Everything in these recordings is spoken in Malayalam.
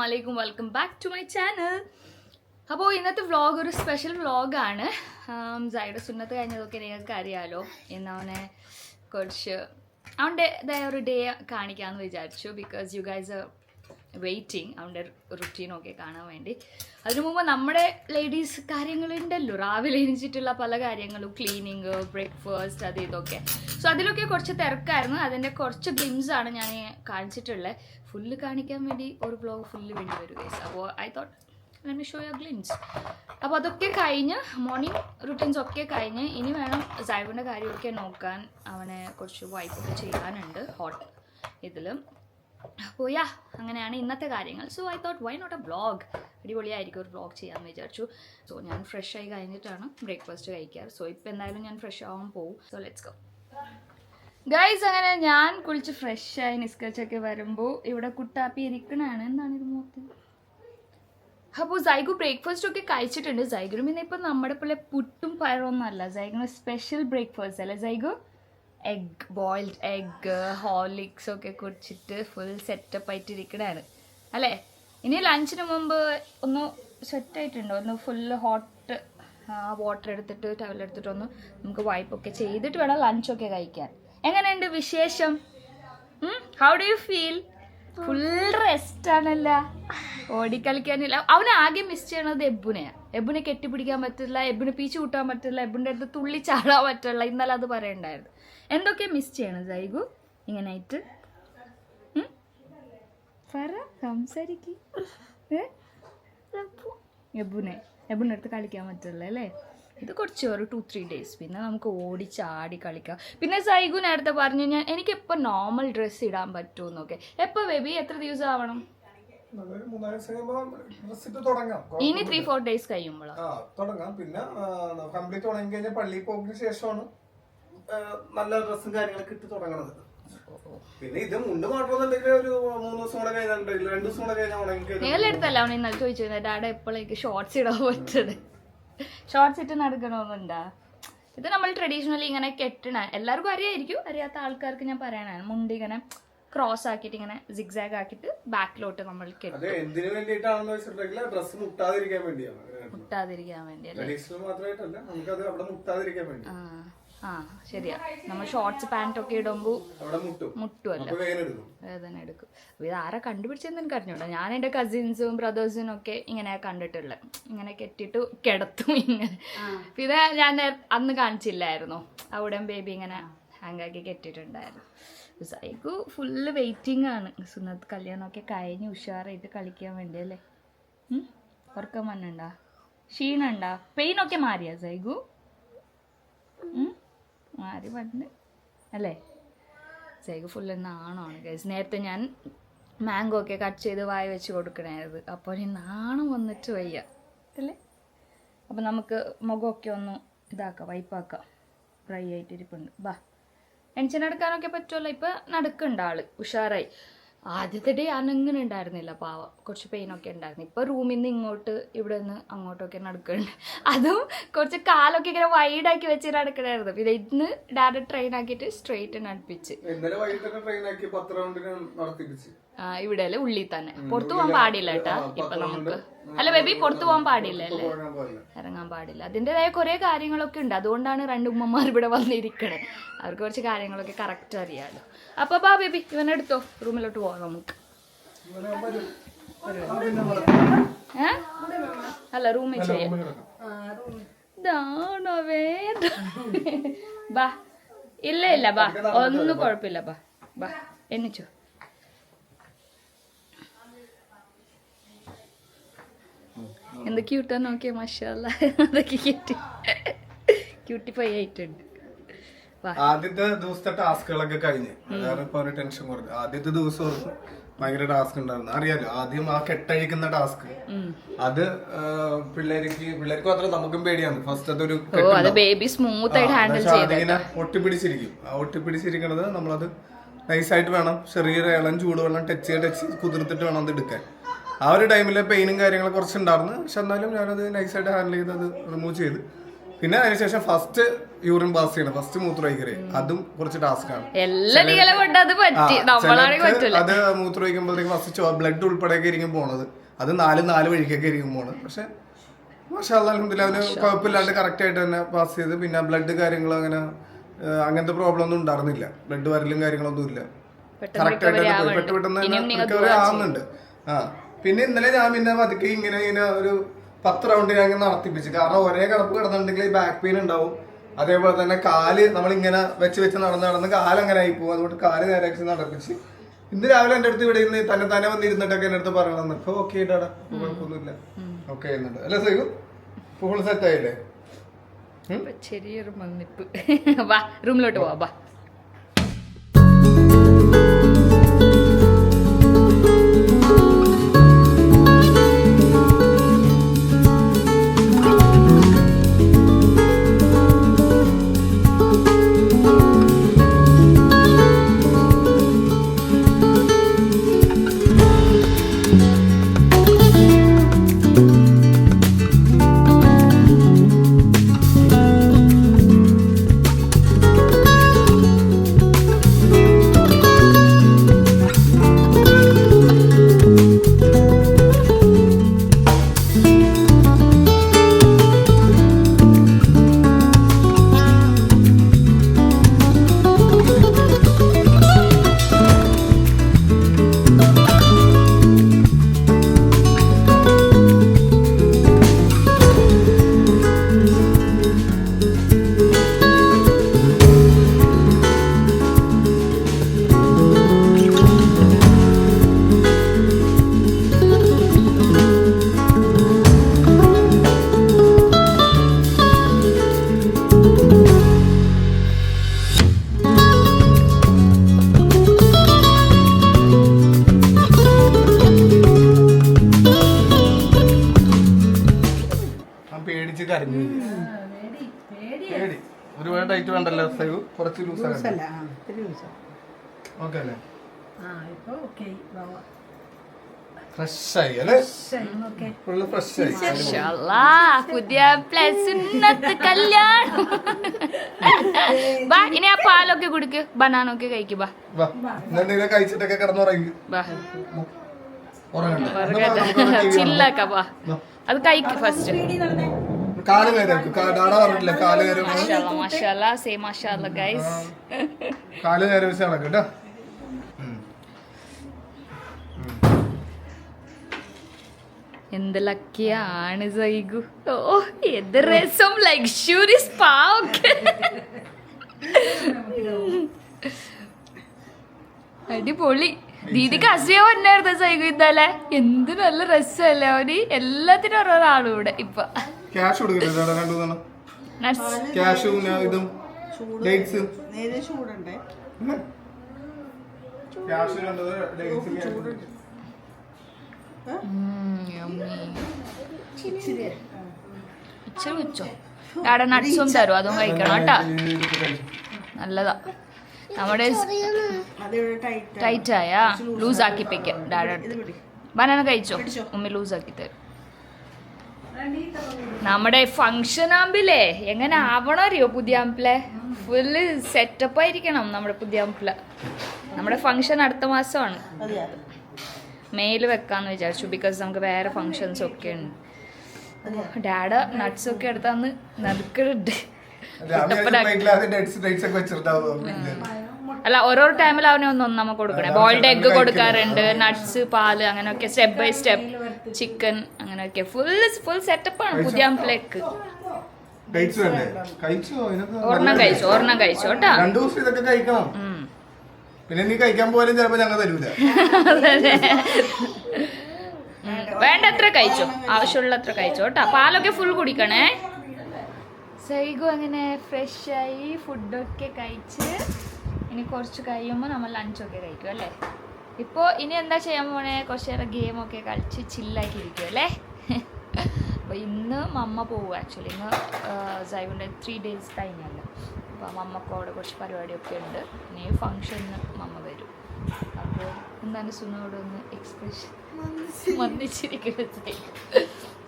Assalamualaikum, welcome back to my channel. അപ്പോൾ ഇന്നത്തെ വ്ളോഗ് ഒരു സ്പെഷ്യൽ വ്ളോഗാണ്. സൈഡ് സുന്നത്ത് കഴിഞ്ഞതൊക്കെ നിങ്ങൾക്ക് അറിയാമല്ലോ. ഇന്ന് അവനെ കുറച്ച് അവൻ്റെ ഒരു ഡേ കാണിക്കാമെന്ന് വിചാരിച്ചു. ബിക്കോസ് യു ഗൈസ് വെയിറ്റിംഗ് അവൻ്റെ റുട്ടീനൊക്കെ കാണാൻ വേണ്ടി. അതിനു മുമ്പ് നമ്മുടെ ലേഡീസ് കാര്യങ്ങളുണ്ടല്ലോ, രാവിലെ എണീച്ചിട്ടുള്ള പല കാര്യങ്ങളും, ക്ലീനിങ്, ബ്രേക്ക്ഫാസ്റ്റ്, അത് ഇതൊക്കെ. സോ അതിലൊക്കെ കുറച്ച് തിരക്കായിരുന്നു. അതിൻ്റെ കുറച്ച് ഗ്ലിംസാണ് ഞാൻ കാണിച്ചിട്ടുള്ളത്. ഫുള്ള് കാണിക്കാൻ വേണ്ടി ഒരു വ്ളോഗ് ഫുള്ള് വേണ്ടി വരും ഗൈസ്. അപ്പോൾ I thought let me show you a glimpse. അപ്പോൾ അതൊക്കെ കഴിഞ്ഞ് മോർണിംഗ് റുട്ടീൻസ് ഒക്കെ കഴിഞ്ഞ് ഇനി വേണം സൈബിൻ്റെ കാര്യമൊക്കെ നോക്കാൻ. അവനെ കുറച്ച് വൈപ്പൊക്കെ ചെയ്യാനുണ്ട് ഹോട്ട് ഇതിലും. അപ്പോൾ അങ്ങനെയാണ് ഇന്നത്തെ കാര്യങ്ങൾ. So I thought why not a vlog, അടിപൊളിയായിരിക്കും ഒരു വ്ളോഗ് ചെയ്യാമെന്ന് വിചാരിച്ചു. സോ ഞാൻ ഫ്രഷ് ആയി കഴിഞ്ഞിട്ടാണ് ബ്രേക്ക്ഫാസ്റ്റ് കഴിക്കാറ്. സോ ഇപ്പോൾ എന്തായാലും ഞാൻ ഫ്രഷ് ആവാൻ പോകും. So let's go guys. അങ്ങനെ ഞാൻ കുളിച്ച് ഫ്രഷായി നിസ്കരിച്ചൊക്കെ വരുമ്പോൾ ഇവിടെ കുട്ടാപ്പി ഇരിക്കണാണ്. എന്താണ് ഇത് മൊത്തം? അപ്പോൾ സൈഗു ബ്രേക്ക്ഫാസ്റ്റ് ഒക്കെ കഴിച്ചിട്ടുണ്ട്. സൈഗുന് പിന്നെ ഇപ്പം നമ്മുടെ പോലെ പുട്ടും പയറൊന്നും അല്ല. സൈഗുന് സ്പെഷ്യൽ ബ്രേക്ക്ഫാസ്റ്റ് അല്ലേ സൈഗു? എഗ്, ബോയിൽഡ് എഗ്, ഹോർലിക്സ് ഒക്കെ കുടിച്ചിട്ട് ഫുൾ സെറ്റപ്പ് ആയിട്ടിരിക്കണതാണ് അല്ലേ? ഇനി ലഞ്ചിന് മുമ്പ് ഒന്ന് സെറ്റായിട്ടുണ്ടോ? ഒന്ന് ഫുള്ള് ഹോട്ട് വാട്ടർ എടുത്തിട്ട് ടവലെടുത്തിട്ട് ഒന്ന് നമുക്ക് വൈപ്പൊക്കെ ചെയ്തിട്ട് വേണം ലഞ്ചൊക്കെ കഴിക്കാൻ. എങ്ങനെയുണ്ട് വിശേഷം? How do you feel? Full rest ആണല്ല, ഓടിക്കളിക്കാനില്ല. അവനെ ആകെ മിസ് ചെയ്യണത് എബുനെയാണ്. എബുനെ കെട്ടിപ്പിടിക്കാൻ പറ്റില്ല, എബുനെ പീച്ച് കൂട്ടാൻ പറ്റില്ല, എബുൻ്റെ അടുത്ത് തുള്ളി ചാടാൻ പറ്റില്ല. ഇന്നലെ അത് പറയണ്ടായിരുന്നു. എന്തൊക്കെ മിസ് ചെയ്യണം സൈഗു ഇങ്ങനായിട്ട്? പറ, സംസാരിക്കും. എബുൻ്റെ അടുത്ത് കളിക്കാൻ പറ്റില്ല അല്ലേ? ഇത് കുറച്ച് ഒരു 2-3 days, പിന്നെ നമുക്ക് ഓടിച്ചാടി കളിക്കാം. പിന്നെ സൈഗു നേരത്തെ പറഞ്ഞു ഞാൻ എനിക്കെപ്പോൾ നോർമൽ ഡ്രസ്സ് ഇടാൻ പറ്റുമെന്നൊക്കെ. എപ്പോൾ ബേബി? എത്ര ദിവസം ആവണം? ഇനി 3-4 days കഴിയുമ്പോഴാണ് തുടങ്ങാം. പിന്നെ കംപ്ലീറ്റ് ഉണങ്ങി കഴിഞ്ഞാൽ പള്ളിയിൽ പോകുന്നതിന് ശേഷമാണ് നല്ല ഡ്രസ്സും കാര്യങ്ങളൊക്കെ ഇട്ട് തുടങ്ങണത്. പിന്നെ ഇത് മുണ്ട് മാത്രമൊന്നുണ്ടെങ്കിൽ ഒരു 3 ദിവസം കൂടെ കഴിഞ്ഞാൽ 2 ദിവസം കൂടെ കഴിഞ്ഞാൽ ഉണങ്ങി. നിങ്ങളുടെ അടുത്തല്ല അവൻ ഇന്നലെ ചോദിച്ചു ഡാഡ എപ്പോഴേക്ക് ഷോർട്സ് ഇടാൻ പറ്റത്? ഷോർട്സ് ഇട്ട് നടക്കണമെന്നുണ്ടാ? ഇത് നമ്മൾ ട്രഡീഷണലി ഇങ്ങനെ കെട്ടണ, എല്ലാവർക്കും അറിയായിരിക്കും. അറിയാത്ത ആൾക്കാർക്ക് ഞാൻ പറയാനാണ്. മുണ്ട് ഇങ്ങനെ ക്രോസ് ആക്കിയിട്ട് ഇങ്ങനെ സിഗ്സാഗ് ആക്കിയിട്ട് ബാക്കിലോട്ട് നമ്മൾ കെട്ടും. എന്തിനു വേണ്ടിയിട്ടാണെന്ന് വെച്ചിട്ടുണ്ടെങ്കിൽ ഡ്രസ് മുട്ടാതിരിക്കാൻ വേണ്ടിയാണ്. മുട്ടാതിരിക്കാൻ വേണ്ടി അല്ലേ? മാത്രമായിട്ടല്ല, നമുക്കത് അവിടെ മുട്ടാതിരിക്കാൻ വേണ്ടി. ശരിയാ. നമ്മൾ ഷോർട്സ് പാന്റ് ഒക്കെ ഇടുമ്പോൾ മുട്ടുമല്ല, വേദന എടുക്കും. അപ്പോൾ ഇത് ആരാ കണ്ടുപിടിച്ചതെന്ന് എനിക്ക് അറിഞ്ഞൂടാ. ഞാൻ എൻ്റെ കസിൻസും ബ്രദേഴ്സിനും ഒക്കെ ഇങ്ങനെ കണ്ടിട്ടുള്ളത്. ഇങ്ങനെ കെട്ടിയിട്ട് കിടത്തും ഇങ്ങനെ. ഇത് ഞാൻ അന്ന് കാണിച്ചില്ലായിരുന്നു. അവിടെ ബേബി ഇങ്ങനെ ഹാങ്ങാക്കി കെട്ടിയിട്ടുണ്ടായിരുന്നു. സൈഗു ഫുള്ള് വെയിറ്റിംഗ് ആണ്. സുന്നത്ത് കല്യാണമൊക്കെ കഴിഞ്ഞ് ഉഷാറായിട്ട് കളിക്കാൻ വേണ്ടി അല്ലേ? ഉറക്കം വന്നുണ്ടാ? ക്ഷീണുണ്ടാ? പെയിനൊക്കെ മാറിയാ സൈഗു? മാറി പണ്ട് അല്ലേ? സൈഗു ഫുള്ള് നാണമാണ് ഗൈസ്. നേരത്തെ ഞാൻ മാംഗോ ഒക്കെ കട്ട് ചെയ്ത് വായ വെച്ച് കൊടുക്കണായിരുന്നു. അപ്പോൾ ഈ നാണം വന്നിട്ട് വയ്യ അല്ലേ? അപ്പം നമുക്ക് മുഖമൊക്കെ ഒന്ന് ഇതാക്കാം, വൈപ്പാക്കാം. ഡ്രൈ ആയിട്ടിരിപ്പുണ്ട്. എണിച്ച് നടക്കാനൊക്കെ പറ്റുമല്ലോ. ഇപ്പം നടക്കുന്നുണ്ട് ആള്, ഉഷാറായി. ആദ്യത്തെ ഡേ അനങ്ങനെ ഉണ്ടായിരുന്നില്ല, പാവ. കുറച്ച് പെയിനൊക്കെ ഉണ്ടായിരുന്നു. ഇപ്പോൾ റൂമിൽ നിന്ന് ഇങ്ങോട്ട്, ഇവിടെ നിന്ന് അങ്ങോട്ടൊക്കെ നടക്കുന്നുണ്ട്. അതും കുറച്ച് കാലൊക്കെ ഇങ്ങനെ വൈഡാക്കി വെച്ച് നടക്കണായിരുന്നു. പിന്നെ ഇന്ന് ഡാഡ ട്രെയിൻ ആക്കിയിട്ട് സ്ട്രെയിറ്റ് അടുപ്പിച്ച് ഇവിടെ അല്ലേ, ഉള്ളിൽ തന്നെ. പുറത്തു പോകാൻ പാടില്ല കേട്ടാ ഇപ്പൊ നമുക്ക്. അല്ല ബേബി, പുറത്തു പോകാൻ പാടില്ല അല്ലേ? ഇറങ്ങാൻ പാടില്ല. അതിൻ്റെതായ കുറേ കാര്യങ്ങളൊക്കെ ഉണ്ട്. അതുകൊണ്ടാണ് 2 ഉമ്മമാർ ഇവിടെ വന്നിരിക്കണേ. അവർക്ക് കുറച്ച് കാര്യങ്ങളൊക്കെ കറക്റ്റ് അറിയാമല്ലോ. അപ്പോൾ ബാ ബേബി, ഇവനെടുത്തോ, റൂമിലോട്ട് പോവാം നമുക്ക്. അല്ല, റൂമിൽ ചെയ്യാം. ഇതാണോ വേദ? ബാ. ഇല്ല ബാ, ഒന്നും കുഴപ്പമില്ല. ബാ എണ്ണിച്ചോ. എന്ത് ക്യൂട്ടാ നോക്കിയ, മാഷാഅല്ലാ. അതൊക്കെ ക്യൂട്ടിഫൈ ആയിട്ടുണ്ട്. ആദ്യത്തെ ദിവസത്തെ ടാസ്കുകളൊക്കെ കഴിഞ്ഞ് അതാണ് ഇപ്പൊ ഒരു ടെൻഷൻ കുറഞ്ഞു. ആദ്യത്തെ ദിവസം ഭയങ്കര ടാസ്ക് ഉണ്ടായിരുന്നു. അറിയാലോ, ആദ്യം ആ കെട്ടഴിക്കുന്ന ടാസ്ക്, അത് പിള്ളേർക്ക് മാത്രം നമുക്കും പേടിയാണ്. ഫസ്റ്റ് അതൊരു അതിങ്ങനെ ഒട്ടിപ്പിടിച്ചിരിക്കും. ആ ഒട്ടിപ്പിടിച്ചിരിക്കണത് നമ്മളത് നൈസായിട്ട് വേണം, ചെറിയൊരു ഇളം ചൂടുവെള്ളം ടച്ച് ചെയ്ത് കുതിർത്തിട്ട് വേണം അത് എടുക്കാൻ. ആ ഒരു ടൈമിൽ പെയിനും കാര്യങ്ങളും കുറച്ചുണ്ടായിരുന്നു. പക്ഷെ എന്നാലും ഞാനത് നൈസായിട്ട് ഹാൻഡിൽ ചെയ്ത് അത് റിമൂവ് ചെയ്ത് പിന്നെ അതിനുശേഷം ഫസ്റ്റ് യൂറിൻ പാസ് ചെയ്യണം, ഫസ്റ്റ് മൂത്രമൊഴിക്കല്, അതും കുറച്ച് ടാസ്ക് ആണ്. അത് മൂത്രമൊഴിക്കുമ്പോഴത്തേക്ക് ഫസ്റ്റ് ബ്ലഡ് ഉൾപ്പെടെയൊക്കെ ആയിരിക്കും പോണത്. അത് 4 വഴിക്കൊക്കെ ആയിരിക്കും പോണത്. പക്ഷെ അൽഹംദുലില്ലാ അവന് കുഴപ്പമില്ലാണ്ട് കറക്റ്റ് ആയിട്ട് തന്നെ പാസ് ചെയ്ത്. പിന്നെ ബ്ലഡ് കാര്യങ്ങളും അങ്ങനത്തെ പ്രോബ്ലം ഒന്നും ഉണ്ടായിരുന്നില്ല. ബ്ലഡ് വരലും കാര്യങ്ങളൊന്നും ഇല്ല. കറക്റ്റ് ആയിട്ട് തന്നെ പോയി പെട്ടെന്ന് റിക്കവറി ആവുന്നുണ്ട്. പിന്നെ ഇന്നലെ ഞാൻ പിന്നെ പതുക്കെ ഇങ്ങനെ ഒരു 10 റൗണ്ട് ഞാൻ ഇങ്ങനെ നടത്തിപ്പിച്ചു. കാരണം ഒരേ കിടപ്പ് കിടന്നിട്ടുണ്ടെങ്കിൽ ബാക്ക് പെയിൻ ഉണ്ടാവും. അതേപോലെ തന്നെ കാല് നമ്മളിങ്ങനെ വെച്ച് നടന്ന് കാല് അങ്ങനെ ആയി പോകും. അതുകൊണ്ട് കാല് നേരെ നടപ്പിച്ച് ഇന്ന് രാവിലെ എൻ്റെ അടുത്ത് ഇവിടെ ഇരുന്ന് തന്നെ വന്നിരുന്നിട്ടൊക്കെ എൻ്റെ അടുത്ത് പറയണമെന്ന്. ഇപ്പൊ ഓക്കെ ആയിട്ടാടാ, കുഴപ്പമൊന്നുമില്ല, ഓക്കെ ആയിരുന്നുണ്ട്. അല്ല സൈഗു ഫുൾ സെറ്റ് ആയില്ലേ? ചെറിയൊരു മന്നിപ്പ്. വാ റൂമിലോട്ട് പോവാ. ഒരുപാട് ടൈറ്റ് വേണ്ടല്ലോ സൈഗു, കുറച്ച് ലൂസ് ഓക്കെ അല്ലേ? ഫ്രഷ് ആയി അല്ലേ? ഫുള്ള് ഫ്രഷ് ആയി. പുതിയ കല്യാണം. ഇനി ആ പാലൊക്കെ കുടിക്ക്, ബനാനൊക്കെ കഴിക്ക്. എന്തെങ്കിലും കഴിച്ചിട്ടൊക്കെ കിടന്നുറങ്ങി ചില്ലാക്ക. അത് കഴിക്ക് ഫസ്റ്റ്. കാല് നേരം കാല് നേരം വെച്ച് നടക്കും കേട്ടോ. എന്ത് ലക്കിയാണ് സൈഗു. ഓ എന്ത് രസം, ലക്ഷറി സ്പാ ഒക്കെ. അടിപൊളി. ദീദിക്ക് അസുഖം വന്നായിരുന്നു സൈഗു ഇന്നലെ. എന്ത് നല്ല രസമല്ലേ അവന്. എല്ലാത്തിനും ഓരോരാളും ഇവിടെ ഇപ്പൊ. ക്യാഷ് കൊടുക്കുന്നുണ്ട്. ഇച്ചിരി വെച്ചോ. അവിടെ നട്ട്സും തരും, അതും കഴിക്കണം കേട്ടാ, നല്ലതാ. നമ്മുടെ ടൈറ്റായാ ലൂസാക്കി വെക്കാം. ഡാഡ ബനാന കഴിച്ചോ, ഉമ്മ ലൂസാക്കി തരും. നമ്മുടെ ഫങ്ഷൻ ആകുമ്പില്ലേ എങ്ങനെ ആവണം അറിയോ? പുതിയ ആമ്പിളെ ഫുള്ള് സെറ്റപ്പ് ആയിരിക്കണം നമ്മുടെ പുതിയ ആമ്പിള. നമ്മുടെ ഫങ്ഷൻ അടുത്ത മാസമാണ്. മെയിൽ വെക്കാന്ന് വിചാരിച്ചു, ബിക്കോസ് നമുക്ക് വേറെ ഫങ്ഷൻസ് ഒക്കെ ഉണ്ട്. ഡാഡ് നട്ട്സ് ഒക്കെ എടുത്താന്ന് നറുക്കുന്നുണ്ട്. അല്ല ഓരോ ടൈമിൽ അവനെ ഒന്നൊന്നാമ കൊടുക്കണേ. ബോയിൽഡ് എഗ് കൊടുക്കാറുണ്ട്, നട്ട്സ്, പാല്, അങ്ങനെയൊക്കെ സ്റ്റെപ്പ് ബൈ സ്റ്റെപ്പ്. ചിക്കൻ അങ്ങനെയൊക്കെ ഫുൾ സെറ്റപ്പ് ആണ് പുതിയ ആമ്പിളേക്ക്. ഒരെണ്ണം കഴിച്ചോ കേട്ടാ. പിന്നെ നീ കഴിക്കാൻ പോലും ചിലപ്പോ ഞങ്ങൾ തരൂല. വേണ്ടത്ര കഴിച്ചോ, ആവശ്യമുള്ളത്ര കഴിച്ചോ കേട്ടാ. പാലൊക്കെ ഫുൾ കുടിക്കണേ. സൈഗു അങ്ങനെ ഫ്രഷായി ഫുഡൊക്കെ കഴിച്ച് ഇനി കുറച്ച് കഴിയുമ്പോൾ നമ്മൾ ലഞ്ചൊക്കെ കഴിക്കും അല്ലേ. ഇപ്പോൾ ഇനി എന്താ ചെയ്യാൻ പോണേ? കുറച്ച് നേരം ഗെയിമൊക്കെ കളിച്ച് ചില്ലാക്കി ഇരിക്കും അല്ലേ. അപ്പോൾ ഇന്ന് മമ്മ പോകും. ആക്ച്വലി ഇന്ന് സൈബിൻ്റെ 3 days കഴിഞ്ഞല്ലോ. അപ്പോൾ മമ്മക്ക് അവിടെ കുറച്ച് പരിപാടിയൊക്കെ ഉണ്ട്. ഇനി ഫങ്ഷന് മമ്മ വരും. അപ്പോൾ എന്താണ് സുനോട് ഒന്ന് എക്സ്പ്രഷൻ വന്നിച്ചിരിക്കുന്നത്.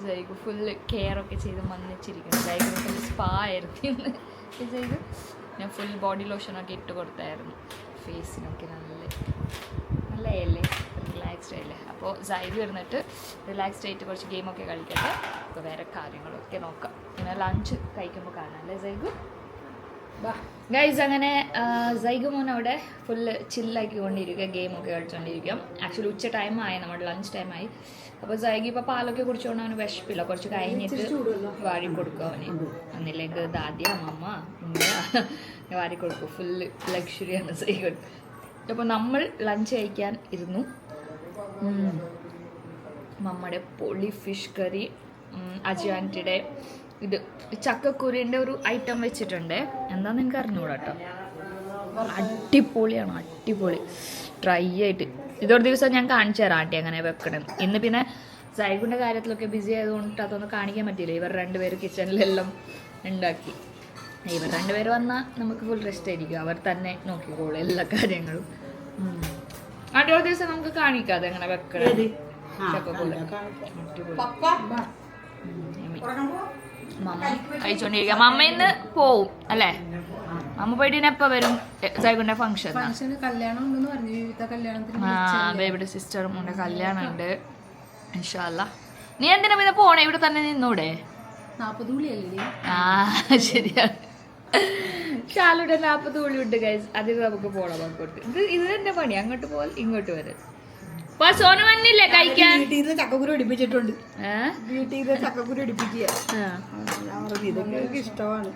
ജൈഗു ഫുള്ള് കെയർ ഒക്കെ ചെയ്ത് വന്നിച്ചിരിക്കുന്നു. ജൈഗു ഫുൾ സ്പാ ആയിരുന്നു ഇന്ന് ചെയ്ത്. ഞാൻ ഫുൾ ബോഡി ലോഷനൊക്കെ ഇട്ട് കൊടുത്തായിരുന്നു. ഫേസിനൊക്കെ നല്ല അല്ലേ, റിലാക്സ്ഡ് ആയില്ലേ. അപ്പോൾ സൈഡ് വരുന്നിട്ട് റിലാക്സ്ഡ് ആയിട്ട് കുറച്ച് ഗെയിമൊക്കെ കളിക്കട്ടെ. അപ്പോൾ വേറെ കാര്യങ്ങളൊക്കെ നോക്കാം. പിന്നെ ലഞ്ച് കഴിക്കുമ്പോൾ കാണാം അല്ലേ സൈഗു. ഗൈസ് അങ്ങനെ സൈഗു മോൻ അവിടെ ഫുള്ള് ചില്ലാക്കിക്കൊണ്ടിരിക്കുക, ഗെയിമൊക്കെ കളിച്ചുകൊണ്ടിരിക്കുക. ആക്ച്വലി ഉച്ച ടൈമായി, നമ്മുടെ ലഞ്ച് ടൈമായി. അപ്പോൾ സൈഗു ഇപ്പോൾ പാലൊക്കെ കുടിച്ചുകൊണ്ട് അവന് വിശപ്പില്ല. കുറച്ച് കഴിഞ്ഞിട്ട് വാരി കൊടുക്കും അവന്. ഒന്നിലേക്ക് ദാദിയ മമ്മ വാരി കൊടുക്കും. ഫുള്ള് ലക്ഷറിയാണ് സൈഗു. അപ്പോൾ നമ്മൾ ലഞ്ച് കഴിക്കാൻ ഇരുന്നു. മമ്മയുടെ പൊളി ഫിഷ് കറി, അജു ആൻറ്റിയുടെ ഇത് ചക്കക്കുരുവിൻ്റെ ഒരു ഐറ്റം വെച്ചിട്ടുണ്ട്. എന്താണെന്ന് എനിക്ക് അറിഞ്ഞുകൂടാ കേട്ടോ. അടിപൊളിയാണ്, അടിപൊളി ഡ്രൈ ആയിട്ട്. ഇതൊരു ദിവസം ഞാൻ കാണിച്ചു തരാം ആൻറ്റി അങ്ങനെ വെക്കണം. ഇന്ന് പിന്നെ സൈഗുൻ്റെ കാര്യത്തിലൊക്കെ ബിസി ആയതുകൊണ്ട് അതൊന്നും കാണിക്കാൻ പറ്റിയില്ല. ഇവർ രണ്ടുപേരും കിച്ചണിലെല്ലാം ഉണ്ടാക്കി. ഇവർ രണ്ടുപേർ വന്നാൽ നമുക്ക് ഫുൾ റെസ്റ്റ് ആയിരിക്കും. അവർ തന്നെ നോക്കിക്കോളും എല്ലാ കാര്യങ്ങളും. ഒരു ദിവസം നമുക്ക് കാണിക്കാം അതെങ്ങനെ വെക്കണം. മമ്മ കഴിച്ചോണ്ടിരിക്കാം. മമ്മ ഇന്ന് പോവും അല്ലേ? മമ്മ പോയിട്ട് ഇനി എപ്പോ വരും? സൈഗുന്റെ ഫംഗ്ഷൻ ബേബിയുടെ സിസ്റ്ററും മോന്റെ കല്യാണം ഉണ്ട്. ഇൻഷാ അല്ലാ. നീ എന്തിനാ പിന്നെ പോണേ? ഇവിടെ തന്നെ നിന്നൂടെ? ആ ശരിയാണ്. ഷാലുടെ 40 ഉള്ളി ഉണ്ട് ഗൈസ്. അതിന് നമുക്ക് പോണം അങ്ങോട്ട്. ഇത് തന്നെ പണി, അങ്ങോട്ട് പോൽ ഇങ്ങോട്ട് വരും. സോനു വന്നില്ലേ കഴിക്കാൻ? ചക്കക്കുരു ഇടിപ്പിച്ചിട്ടുണ്ട്. വീട്ടിൽ ചക്കക്കുരു ഇടിപ്പിക്കുക ഇഷ്ടമാണ്.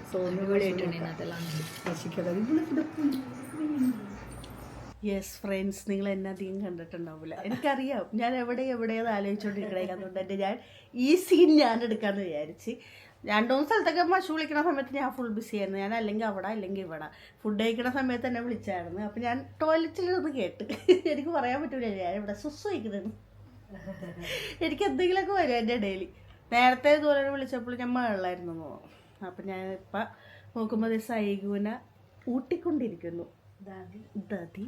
യെസ് ഫ്രണ്ട്സ്, നിങ്ങൾ എന്നെ അധികം കണ്ടിട്ടുണ്ടാവില്ല, എനിക്കറിയാം. ഞാൻ എവിടെയെന്ന് ആലോചിച്ചുകൊണ്ടിരിക്കണേക്കാന്നുകൊണ്ട് ഞാൻ ഈ സീൻ ഞാൻ എടുക്കാമെന്ന് വിചാരിച്ച്. 2-3 സ്ഥലത്തൊക്കെ മഷു വിളിക്കുന്ന സമയത്ത് ഞാൻ ഫുൾ ബിസി ആയിരുന്നു. ഞാൻ അല്ലെങ്കിൽ അവിടെ അല്ലെങ്കിൽ ഇവിടെ. ഫുഡ് കഴിക്കുന്ന സമയത്ത് എന്നെ വിളിച്ചായിരുന്നു. അപ്പം ഞാൻ ടോയ്ലറ്റിലിരുന്ന് കേട്ട്. എനിക്ക് പറയാൻ പറ്റൂല ഞാൻ ഇവിടെ സുസ് കഴിക്കുന്നത്. എനിക്ക് എന്തെങ്കിലുമൊക്കെ വരും എൻ്റെ ഇടയിൽ. നേരത്തെ ഇതുപോലെ വിളിച്ചപ്പോൾ ഞാൻ മകളിലായിരുന്നു തോന്നുന്നു. അപ്പം ഞാനിപ്പം നോക്കുമ്പോൾ സൈഗുവിനെ ഊട്ടിക്കൊണ്ടിരിക്കുന്നു. ദാദി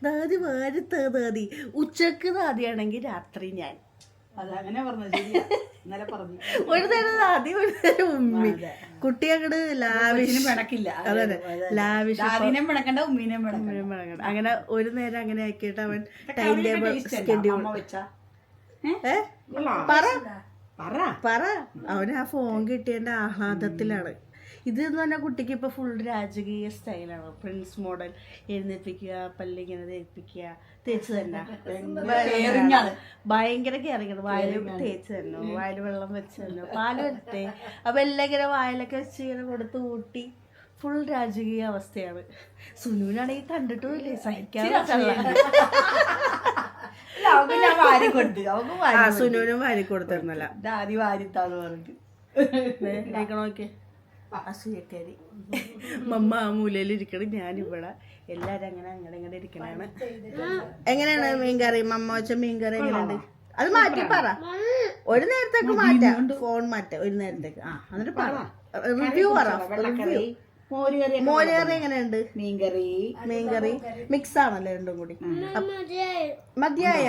ദാദി വാരത്താ ദാദി. ഉച്ചക്ക് ദാദിയാണെങ്കിൽ രാത്രി ഞാൻ. അതങ്ങനെ പറഞ്ഞു. ഒരു നേരം ദാദി, ഒരു നേരം ഉമ്മി. കുട്ടി അങ്ങോട്ട് ലാവിഷ് പിണക്കില്ല. അതെ ലാവിഷ് പിണക്കണ്ട, ഉമ്മീനെ പിണക്കണ്ട. അങ്ങനെ ഒരു നേരം അങ്ങനെ ആക്കിയിട്ട് അവൻ ടൈം ടേബിൾ സ്കെഡ്യൂൾ. പറ അവന് ആ ഫോൺ കിട്ടിയതിന്റെ ആഹ്ലാദത്തിലാണ്. ഇത് എന്ന് പറഞ്ഞാൽ കുട്ടിക്ക് ഇപ്പൊ ഫുൾ രാജകീയ സ്റ്റൈലാണ്. Prince model. എഴുന്നേൽപ്പിക്കുക, പല്ലിങ്ങനെ തേപ്പിക്കുക, തേച്ച് തന്നെ ഭയങ്കര കെയറിങ്ങാണ്. വായിൽ തേച്ച് തന്നു, വായിൽ വെള്ളം വെച്ച് തന്നു, പാല് വരട്ടെ. അപ്പൊ എല്ലാം ഇങ്ങനെ വായിലൊക്കെ വെച്ച് ഇങ്ങനെ കൊടുത്ത് ഊട്ടി ഫുൾ രാജകീയ അവസ്ഥയാണ്. സുനുവിനാണെങ്കിൽ കണ്ടിട്ടുമില്ലേ, സഹിക്കാൻ സുനുവിനും വാരി കൊടുത്തിരുന്നല്ല. ആദ്യം വാരിത്താന്ന് പറഞ്ഞിട്ട് നോക്കിയേ അസൂയക്കാരി. മമ്മ ആ മൂലയിൽ ഇരിക്കണം, ഞാനിവിടെ. എല്ലാരും അങ്ങനെ അങ്ങനെ ഇരിക്കണാണ്. എങ്ങനെയാണ് മീൻകറി? മമ്മ വെച്ച മീൻകറി എങ്ങനെയുണ്ട്? അത് മാറ്റി പറ. ഒരു നേരത്തേക്ക് മാറ്റാം, ഫോൺ മാറ്റാം ഒരു നേരത്തേക്ക്. എന്നിട്ട് പറ, റിവ്യൂ പറ. മോരുകറി എങ്ങനെയുണ്ട്? മീൻകറി മിക്സ് ആണല്ലോ രണ്ടും കൂടി. മതിയായ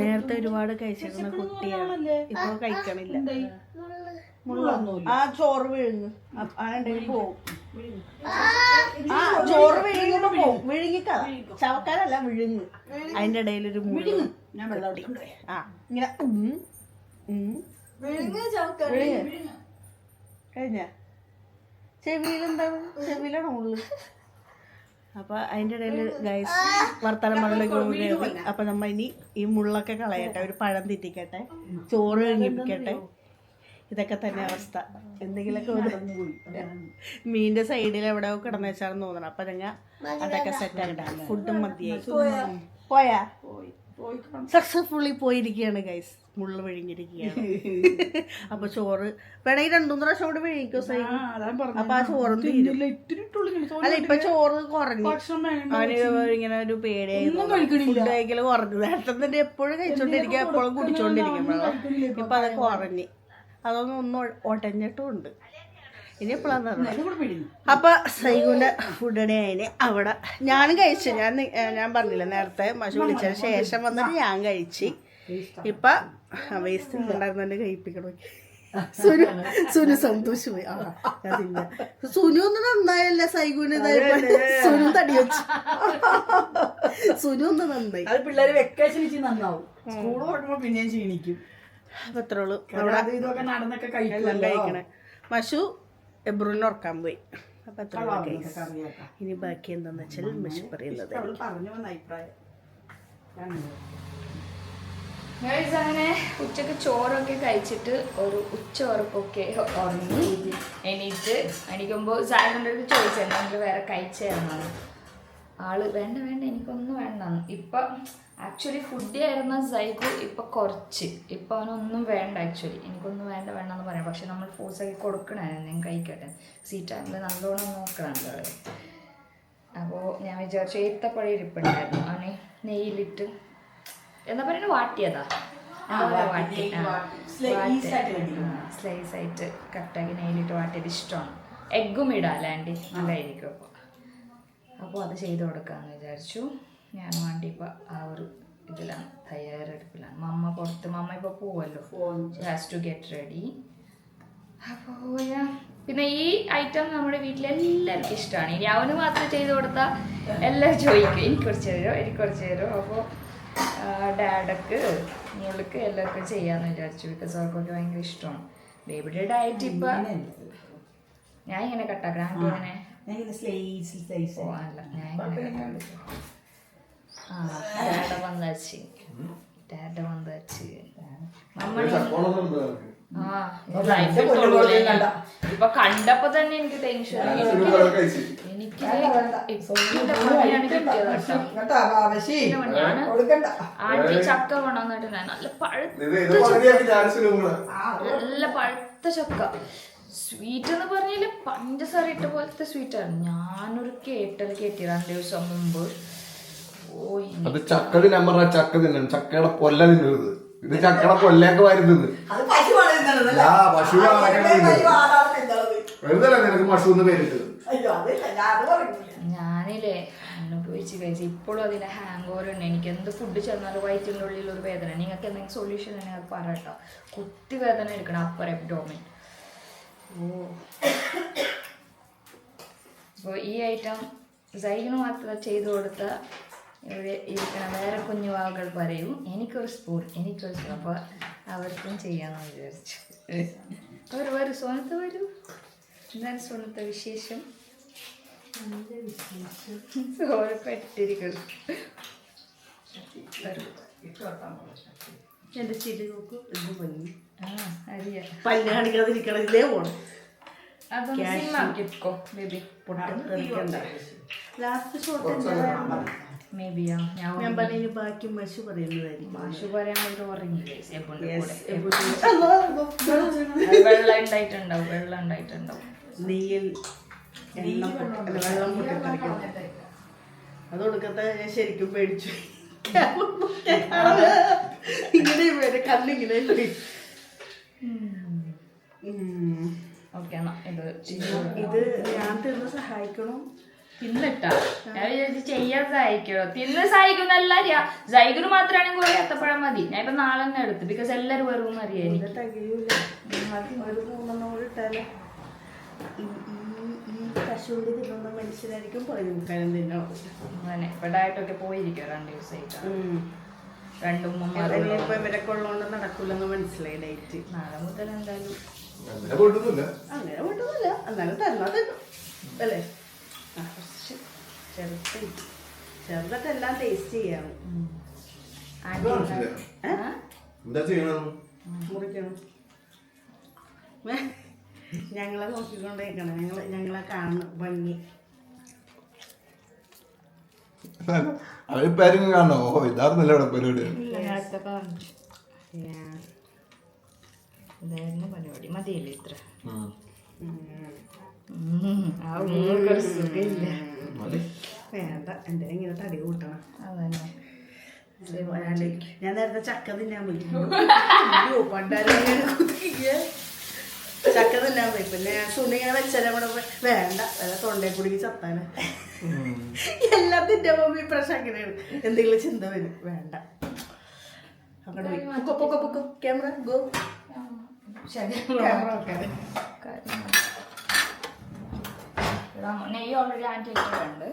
നേരത്തെ ഒരുപാട് കഴിച്ചിരുന്ന കുട്ടിയാണ്, ഇപ്പൊ കഴിക്കണില്ല. ആ ചോറ് വിഴുങ്ങ് പോവും. ചോറ് വിഴുങ്ങുമ്പോ പോവും. വിഴുങ്ങിക്ക, ചവക്കാനല്ല വിഴുങ്ങ്. അതിന്റെ ഇടയിലൊരു ഇങ്ങനെ കഴിഞ്ഞ ചെവിയിലെന്താണ്? ചെവിയിലാണ് ഉള്ളു. അപ്പൊ അതിന്റെ ഇടയിൽ ഗൈസ് വർത്തമാനം പറഞ്ഞ. അപ്പൊ നമ്മ ഇനി ഈ മുള്ളൊക്കെ കളയട്ടെ, ഒരു പഴം തെറ്റിക്കട്ടെ, ചോറ് കഴിഞ്ഞിപ്പിക്കട്ടെ. ഇതൊക്കെ തന്നെ അവസ്ഥ. എന്തെങ്കിലുമൊക്കെ മീനിന്റെ സൈഡിൽ എവിടെ കിടന്നു വെച്ചാണെന്ന് തോന്നണം. അപ്പൊ ഞങ്ങൾ അതൊക്കെ സെറ്റ് ആക്കട്ടെ. ഫുഡും മതിയായി. പോയാ സക്സസ്ഫുള്ളി പോയിരിക്കുകയാണ് ഗൈസ്. മുള്ളു വിഴുങ്ങിയിരിക്കുകയാണ്. അപ്പൊ ചോറ് വേണമെങ്കിൽ 2-3 പ്രാവശ്യം കൂടെ വിഴുങ്ങിക്കോ സൈ. അപ്പൊ ആ ചോറും അല്ല, ഇപ്പൊ ചോറ് കുറഞ്ഞു. അവന് ഇങ്ങനെ ഒരു പേടിയായി ഫുഡ് കഴിക്കല് കുറഞ്ഞു. നേരത്തെ തന്നെ എപ്പോഴും കഴിച്ചോണ്ടിരിക്കുക, എപ്പോഴും കുടിച്ചോണ്ടിരിക്കുമ്പോഴാണ്. ഇപ്പൊ അതൊക്കെ കുറഞ്ഞ്, അതൊന്നും ഒടഞ്ഞിട്ടും ഉണ്ട്. ഇനി എപ്പോഴാന്ന്. അപ്പൊ സൈഗുന്റെ ഫുഡിനെ അതിന് അവിടെ ഞാനും കഴിച്ചു. ഞാൻ പറഞ്ഞില്ല നേരത്തെ മഷു വിളിച്ചതിന് ശേഷം വന്നിട്ട് ഞാൻ കഴിച്ച്. ഇപ്പൊ വേസ്റ്റ് ഉണ്ടായിരുന്നെ കഴിപ്പിക്കണോ സുനു സന്തോഷമായി. അതില്ല സുനു ഒന്നും നന്നായല്ല, സൈഗുന് സുനു തടി വെച്ചു. സുനു ഒന്ന് നന്നായി. അത് പിള്ളേര് വെക്കേഷൻ നന്നാവും, സ്കൂള് തുറക്കുമ്പോ പിന്നെയും ക്ഷീണിക്കും. അപ്പൊ അത്രയുള്ളൂ. ഇതൊക്കെ നടന്നൊക്കെ എല്ലാം കഴിക്കണേ. മഷു എബ്രുവിനെ ഉറക്കാൻ പോയി. അപ്പൊ അത്ര ഇനി ബാക്കി എന്താന്ന് വെച്ചാൽ മഷു പറയുന്നത് പറഞ്ഞു വന്ന അഭിപ്രായം. ഗൈസ് അങ്ങനെ ഉച്ചക്ക് ചോറൊക്കെ കഴിച്ചിട്ട് ഒരു ഉച്ച ഉറപ്പൊക്കെ ഉറങ്ങി എണീക്കുമ്പോൾ സാറിൻ്റെ അടുത്ത് ചോദിച്ചാൽ നിങ്ങൾ വേറെ കഴിച്ചായിരുന്നു. ആള് വേണ്ട എനിക്കൊന്നും വേണ്ടെന്ന്. ഇപ്പം ആക്ച്വലി ഫുഡ് ആയിരുന്ന സൈക്കു ഇപ്പം കുറച്ച്, ഇപ്പം അവനൊന്നും വേണ്ട. ആക്ച്വലി എനിക്കൊന്നും വേണ്ടെന്ന് പറയാം. പക്ഷെ നമ്മൾ ഫോഴ്സാക്കി കൊടുക്കണമായിരുന്നു, ഞാൻ കഴിക്കട്ടെ. ടൈമിൽ നല്ലോണം നോക്കണമല്ലോ. അപ്പോൾ ഞാൻ വിചാരിച്ചു ഏത്തപ്പഴം ഇരിപ്പുണ്ടായിരുന്നു, അവനെ നെയ്യിലിട്ട് എന്താ പറയുക വാട്ടിയതാ, സ്ലൈസ് ആയിട്ട് കട്ടാക്കി നെയ്യിലിട്ട് വാട്ടിയത് ഇഷ്ടമാണ്. എഗ്ഗും ഇടാം അല്ലാണ്ട് നല്ലതായിരിക്കും. അപ്പോൾ അത് ചെയ്ത് കൊടുക്കാമെന്ന് വിചാരിച്ചു. ഞാൻ വേണ്ടി ഇപ്പോൾ ആ ഒരു ഇതിലാണ്, തയ്യാറെടുപ്പിലാണ്. മമ്മ ഇപ്പോൾ പോവല്ലോ, ഹാസ് ടു ഗെറ്റ് റെഡി. അപ്പോൾ പിന്നെ ഈ ഐറ്റം നമ്മുടെ വീട്ടിലെല്ലാവർക്കും ഇഷ്ടമാണ്. ഇനി അവന് മാത്രം ചെയ്ത് കൊടുത്താൽ എല്ലാവരും ചോദിക്കും എനിക്ക് കുറച്ച് തരുമോ. അപ്പോൾ ഡാഡക്ക് മുൾക്ക് എല്ലാവർക്കും ചെയ്യാമെന്ന് വിചാരിച്ചു. ബിക്കോസ് അവർക്കൊക്കെ ഭയങ്കര ഇഷ്ടമാണ്. ബേബിയുടെ ഡയറ്റ് ഇപ്പം ഞാൻ ഇങ്ങനെ കട്ടാക്കണം. ആൻറ്റി ഇങ്ങനെ അല്ല, ഞാൻ ഇങ്ങനെ കട്ടാക്കി. ഡാഡ വന്നച്ച് ഇപ്പൊ കണ്ടപ്പോ തന്നെ എനിക്ക് ടെൻഷൻ. എനിക്ക് ആന്റി ചക്ക കൊണ്ടുവന്നിട്ട് നല്ല പഴുത്ത ചക്ക. സ്വീറ്റ് എന്ന് പറഞ്ഞാല് പഞ്ചസാര ഇട്ട പോലത്തെ സ്വീറ്റാണ്. ഞാനൊരു കേട്ടിയ 2 ദിവസം മുമ്പ്. അത് ചക്കടി നമ്പർ ചക്ക തിന്നണം, ചക്കയുടെ പൊല്ല തിന്നരുത്. ഇത് ചക്കയുടെ പൊല്ലയൊക്കെ വരുന്നത് വെറുതെ നിനക്ക് മഷൂന്ന് പേരിട്ടത്. ഞാനില്ലേ അനുഭവിച്ച് കഴിച്ച് ഇപ്പോഴും അതിന്റെ ഹാങ് ഓവർ ഉണ്ട്. എനിക്ക് എന്ത് ഫുഡ് ചെന്നാലും വയറ്റിൻ്റെ ഉള്ളിൽ ഒരു വേദന. നിങ്ങൾക്ക് എന്തെങ്കിലും സൊല്യൂഷൻ തന്നെ അത് പറയട്ടോ. കുത്തി വേദന എടുക്കണം, അപ്പർ എബ്ഡോമിൻ. അപ്പോൾ ഈ ഐറ്റം സൈഗിന് മാത്രം ചെയ്തു കൊടുത്ത ഇവിടെ ഇരിക്കണം. വേറെ കുഞ്ഞുവാകൾ പറയും എനിക്കൊരു സ്പൂൺ. അപ്പോൾ അവർക്കും ചെയ്യാമെന്ന് വിചാരിച്ചു. വരൂ സോനത്ത് വരൂ. എന്താണ് സോനത്തെ വിശേഷം? സോനപ്പെട്ടിരിക്കുന്നു. എന്റെ ചിരി നോക്കൂ, എന്ത് ഭംഗി. അറിയാം പല്ല് കാണിക്കാതിരിക്കണം, ഇതേ പോണം. അതൊന്ന് സിമ്മാക്കിക്കോ ബേബി. ലാസ്റ്റ് ഷോട്ട് മേബിയാ ഞാൻ പറഞ്ഞു. ബാക്കി മഷു പറയുന്നതായിരിക്കും. മഷു പറയാൻ വേണ്ടി ഉറങ്ങില്ലേ? വെള്ളം ഉണ്ടായിട്ടുണ്ടാവും. നെയ്യിൽ വെള്ളം പൊട്ടിത്തെറിക്കും. അത് കൊടുക്കത്തെ ഞാൻ ശരിക്കും പേടിച്ചു. ഇങ്ങനെ വരെ കണ്ണിങ്ങനെ ഇത് ഞാൻ തിന്ന് സഹായിക്കണം. തിന്നിട്ടാ ഞാൻ വിചാരിച്ചു ചെയ്യാൻ സഹായിക്കണോ. തിന്ന് സഹായിക്കുന്നല്ല. സൈഗിന് മാത്രമാണെങ്കിൽ കുറെ ഏത്തപ്പഴം മതി. ഞാൻ ഇപ്പൊ നാളെ തന്നെ എടുത്തു. ബിക്കോസ് എല്ലാരും വെറും അറിയാം. എനിക്ക് തികയൂല. ഒരു 3 കൂടി ഇട്ടാലേ ഈ കശുവണ്ടി തിന്നുന്ന മനുഷ്യരായിരിക്കും 15 തിന്നണം. അങ്ങനെ ഇപ്പൊ ഡയറ്റൊക്കെ പോയിരിക്കും 2 ദിവസമായിട്ട്. 2-3 ഇപ്പൊ ഇവരൊക്കെ ഉള്ളതുകൊണ്ട് നടക്കൂലെന്ന് മനസ്സിലായി. ഡേറ്റ് നാളെ മുതൽ എന്തായാലും അങ്ങനെ വീട്ടൊന്നുമില്ല. എന്നാലും തന്നാ തരും അല്ലേ? ചെറുതൊക്കെ എല്ലാം ടേസ്റ്റ് ചെയ്യാം. മുറിക്കണം. ഞങ്ങളെ നോക്കിക്കൊണ്ടേക്കണം. ഞങ്ങളെ കാണുന്നു ഭംഗി. അവരിപ്പാരും കാണോ? ഇതായിരുന്നല്ലോ ഇവിടെ പരിപാടി. ഇതായിരുന്നു പരിപാടി. മതിയല്ലേ ഇത്ര? വേണ്ട, എന്റെ ഇങ്ങനെ തടി കൂട്ടണം. അതന്നെ ഞാൻ നേരത്തെ ചക്ക തിന്നാൻ പോയി. ചക്ക തിന്നാൻ പോയി. പിന്നെ സുനി ഇങ്ങനെ വെച്ചാൽ വേണ്ട, തൊണ്ടയെ കുടുങ്ങി ചത്താന്. എല്ലാം തിന്നാൻ പോകുമ്പോ ഈ പ്രശ്നം അങ്ങനെയാണ്. എന്തെങ്കിലും ചിന്ത വരും. വേണ്ട അങ്ങോട്ട് പോയി പൊക്കോ പൊക്കോ ക്യാമറ ഗോ ക്യാമറ ഒക്കെ നെയ്യ് ഓൾറെഡി ആൻറ്റി ഇട്ടിട്ടുണ്ട്.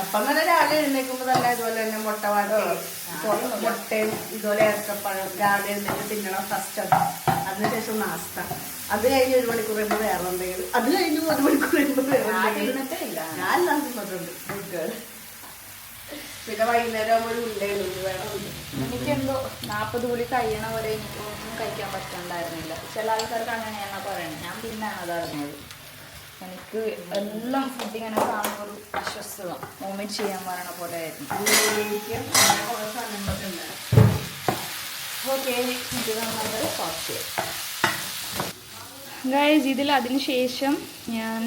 അപ്പം തന്നെ രാവിലെ എഴുന്നേൽക്കുമ്പോൾ തന്നെ ഇതുപോലെ തന്നെ മുട്ടയും ഇതുപോലെ ഏത്തപ്പഴം രാവിലെ എഴുന്നേറ്റ് തിന്നണം ഫസ്റ്റ്. അതിനുശേഷം നാസ്ത, അത് കഴിഞ്ഞ് 1 മണിക്കൂർ കഴിയുമ്പോൾ വേറെ എന്തെങ്കിലും, അത് കഴിഞ്ഞ് 1 മണിക്കൂർ കഴിയുമ്പോൾ വേറെ എന്തെങ്കിലും. ഞാൻ എല്ലാം തിന്നിട്ടുണ്ട്. പിന്നെ വൈകുന്നേരം ആകുമ്പോൾ ഒരു ഉണ്ടയുണ്ട് വേണം. എനിക്കെന്തോ 40 കൂടി കഴിയണ വരെ എനിക്കൊന്നും കഴിക്കാൻ പറ്റണ്ടായിരുന്നില്ല. ചില ആൾക്കാർക്ക് അങ്ങനെയാണ് പറയുന്നത്. ഞാൻ പിന്നാണ് അത് അറിഞ്ഞത്. എനിക്ക് എല്ലാം ഫുഡ് ഇങ്ങനെ കാണുമ്പോൾ ഒരു അസ്വസ്ഥത, വോമിറ്റ് ചെയ്യാൻ പറയണ പോലെ ആയിരുന്നു. ഓക്കെ, ഇത് നമ്മൾ കുറച്ച് ഗൈസ്. ഇതിൽ അതിന് ശേഷം ഞാൻ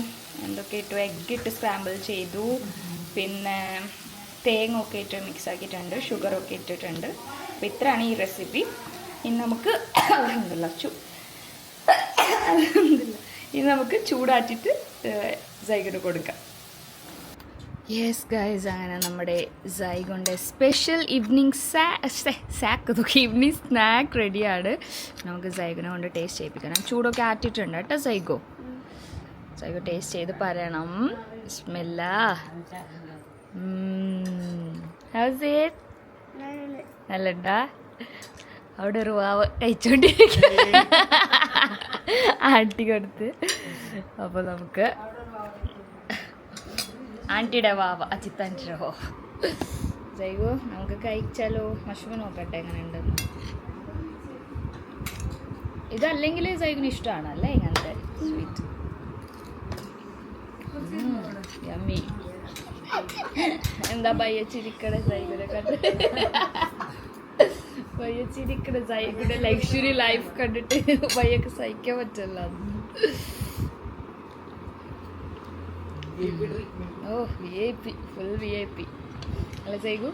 എന്തൊക്കെ ഇട്ടു, എഗ്ഗ് ഇട്ട് സ്ക്രാമ്പിൾ ചെയ്തു, പിന്നെ തേങ്ങ ഒക്കെ ഇട്ട് മിക്സ് ആക്കിയിട്ടുണ്ട്, ഷുഗറൊക്കെ ഇട്ടിട്ടുണ്ട്. അപ്പോൾ ഇത്രയാണ് ഈ റെസിപ്പി. ഇനി നമുക്ക് ഇനി നമുക്ക് ചൂടാറ്റിട്ട് സൈഗിന് കൊടുക്കാം. യെസ് ഗൈസ്, അങ്ങനെ നമ്മുടെ സൈഗോൻ്റെ സ്പെഷ്യൽ ഈവനിങ് ഈവനിങ് സ്നാക്ക് റെഡിയാണ്. നമുക്ക് സൈഗിനെ കൊണ്ട് ടേസ്റ്റ് ചെയ്യിപ്പിക്കണം. ചൂടൊക്കെ ആറ്റിട്ടുണ്ട് കേട്ടോ സൈഗോ. സൈഗോ ടേസ്റ്റ് ചെയ്ത് പറയണം. സ്മെല്ലാ നല്ലണ്ടാ? അവിടെ ഒരു വാവ് കഴിച്ചോണ്ടിരിക്കുക ആൻറ്റി കൊടുത്ത്. അപ്പോൾ നമുക്ക് ആൻറ്റിയുടെ വാവ, അച്ചിത്താൻറ്റിയുടെ വാവ. ജൈവോ നമുക്ക് കഴിച്ചാലോ? മഷ്റൂം നോക്കട്ടെ എങ്ങനെ ഉണ്ടെന്ന്. ഇതല്ലെങ്കിൽ സൈഗിന് ഇഷ്ടമാണ് അല്ലേ ഇങ്ങനത്തെ സ്വീറ്റ്. യമ്മി. എന്താ ബയ്യച്ചിരിക്കട സൈഗിനെ കണ്ട്, ബയ്യച്ചിരിക്കട സൈഗിന്റെ ലക്ഷറി ലൈഫ് കണ്ടിട്ട് ബയ്യൊക്കെ സഹിക്കാൻ പറ്റില്ല. ഓ VIP, ഫുൾ VIP അല്ല സൈഗു?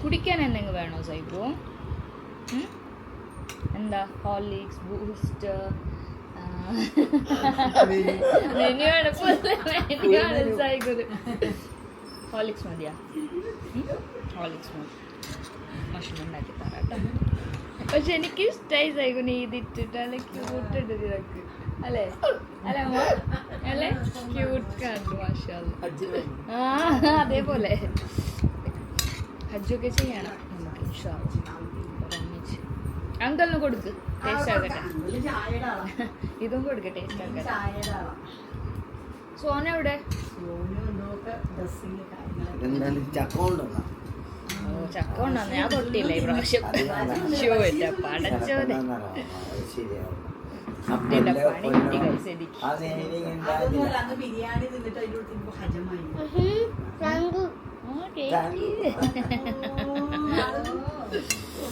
കുടിക്കാൻ എന്തെങ്കിലും വേണോ സൈഗു? എന്താ ഹോർലിക്സ്, ബൂസ്റ്റ്, മെനുവാണ് സൈഗുന്. ഹോർലിക്സ് മതിയാ? ഹോർലിക്സ് മതി. മഷ്റൂം ഉണ്ടാക്കി തരാം കേട്ടോ. പക്ഷെ എനിക്ക് ഇഷ്ടമായി സൈഗുന് ഇതിട്ടിട്ട്. അല്ലെ ക്യൂട്ടുണ്ട് നിനക്ക് അല്ലേ? അല്ലേ അല്ലേ? ക്യൂട്ട് കണ്ടു മാഷാഅല്ലാഹ്. ആ അതേപോലെ ഹജ്ജൊക്കെ ചെയ്യണം നമുക്ക് ഇൻഷാഅല്ലാഹ്. അങ്കിളിന് കൊടുക്ക്, ടേസ്റ്റ് ആകട്ടെ. ഇതും കൊടുക്ക, ടേസ്റ്റ് ആകട്ടെ. സോന എവിടെ? ചക്ക കൊണ്ടാന്ന് ഞാൻ തൊട്ടില്ല ഈ പ്രാവശ്യം. പടച്ചോനെ പണി കഴിച്ചെനിക്ക്. ബിരിയാണി തിന്നിട്ട് അതിന്റെ ഹജമായി.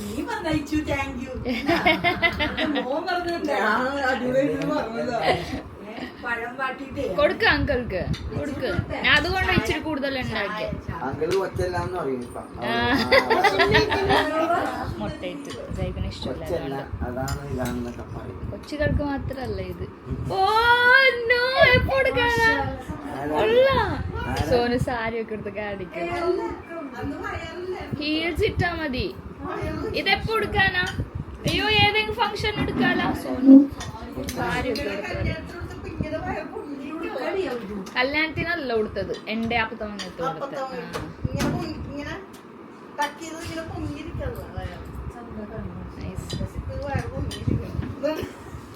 നീ പറഞ്ഞു താങ്ക് യു. കൊടുക്ക അങ്കിൾക്ക്, കൊടുക്ക്. ഞാൻ അതുകൊണ്ട് ഇച്ചിരി കൂടുതൽ ഉണ്ടാക്കി. മുട്ടയിട്ട് സൈഗിന് ഇഷ്ടമല്ല. കൊച്ചുകൾക്ക് മാത്രല്ല ഇത്. ഓ നോ, എപ്പോ എടുക്കാനാ? സോനു സാരി ഒക്കെ എടുത്ത് കാണിക്കും. ഹീൽസ് ഇട്ടാ മതി. ഇതെപ്പോ എടുക്കാനാ? അയ്യോ, ഏതെങ്കിലും ഫംഗ്ഷൻ എടുക്കാലോ. സോനു സാരി ഒക്കെ എടുത്തത് കല്യാണത്തിനല്ല കൊടുത്തത്, എന്റെ അപ്പത്തം വന്നിട്ട് കൊടുത്തത്.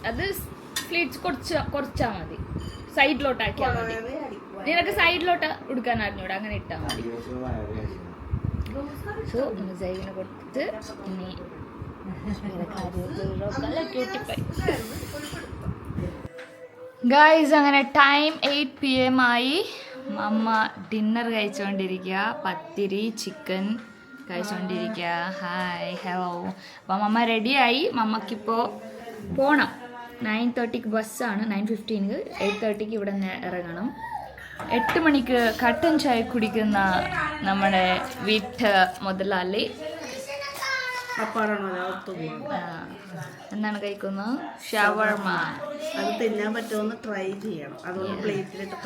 അത് സ്പ്ലിറ്റ്സ് കുറച്ചാ മതി, സൈഡിലോട്ടാക്കിയാൽ മതി. നിനക്ക് സൈഡിലോട്ട് എടുക്കാൻ അറിഞ്ഞൂടെ, അങ്ങനെ ഇട്ടാ മതി. സോ സൈഡിന് കൊടുത്തിട്ട് ഇനി ഗൈസ് അങ്ങനെ ടൈം 8 PM ആയി. മമ്മ ഡിന്നർ കഴിച്ചുകൊണ്ടിരിക്കുക, പത്തിരി ചിക്കൻ കഴിച്ചുകൊണ്ടിരിക്കുക. Hi hello. അപ്പം മമ്മ റെഡിയായി. മമ്മക്കിപ്പോൾ പോകണം. 9:30 ബസ്സാണ്, 9:15. 8:30 ഇവിടെ നിന്ന് ഇറങ്ങണം. 8 മണിക്ക് കട്ടൻ ചായ കുടിക്കുന്ന നമ്മുടെ വീട്ട് മുതലാളി അപ്പാടാണോ ഒത്തുന്നത്? എന്താണ് കഴിക്കുന്നത്? ഷവർമ. അത് തിന്നാൻ പറ്റുമെന്ന് ട്രൈ ചെയ്യണം. അതുകൊണ്ട് പ്ലേറ്റിലിട്ട്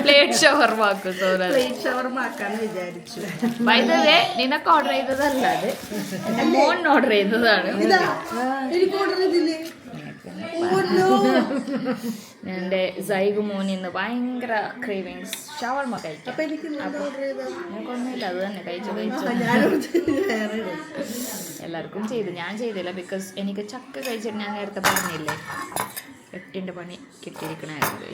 പ്ലേറ്റ് ഷവർമ ആക്കും. പ്ലേറ്റ് ഷവർമ ആക്കാന്ന് വിചാരിച്ചു. ബൈ ദ വേ, നിനക്ക് ഓർഡർ ചെയ്തതല്ല അത്, എന്റെ മോൻ ഓർഡർ ചെയ്തതാണ്. എനിക്ക് ഓർഡർ ചെയ്തില്ലേ? എന്റെ സൈഗു മോന് ഇന്ന് ഭയങ്കര ക്രേവിങ്സ് ഷവർമ കഴിക്കാം. അപ്പൊ എനിക്ക് ഓർഡർ ചെയ്താ എനിക്കൊന്നുമില്ല, അത് തന്നെ കഴിച്ചു. എല്ലാവർക്കും ചെയ്തു, ഞാൻ ചെയ്തില്ല. ബിക്കോസ് എനിക്ക് ചക്ക കഴിച്ചിട്ട് ഞാൻ നേരത്തെ പറഞ്ഞില്ലേ 8ന്റെ പണി കിട്ടിയിരിക്കണായിരുന്നു.